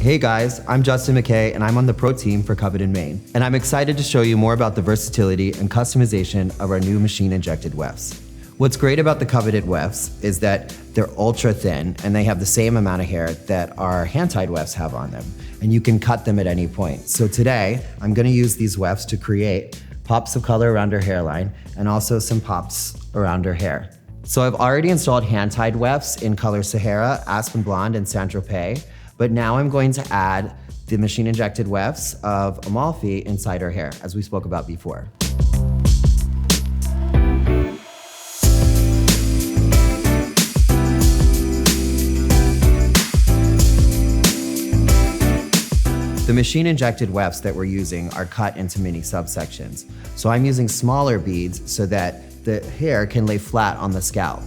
Hey guys, I'm Justin Mckay and I'm on the pro team for Coveted Mane. And I'm excited to show you more about the versatility and customization of our new machine-injected wefts. What's great about the Coveted Wefts is that they're ultra thin and they have the same amount of hair that our hand-tied wefts have on them. And you can cut them at any point. So today, I'm gonna use these wefts to create pops of color around her hairline and also some pops around her hair. So I've already installed hand-tied wefts in color Sahara, Aspen Blonde, and Saint-Tropez. But now I'm going to add the machine-injected wefts of Amalfi inside her hair, as we spoke about before. The machine-injected wefts that we're using are cut into mini subsections. So I'm using smaller beads so that the hair can lay flat on the scalp.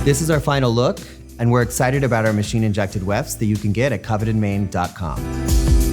This is our final look, and we're excited about our machine-injected wefts that you can get at covetandmane.com.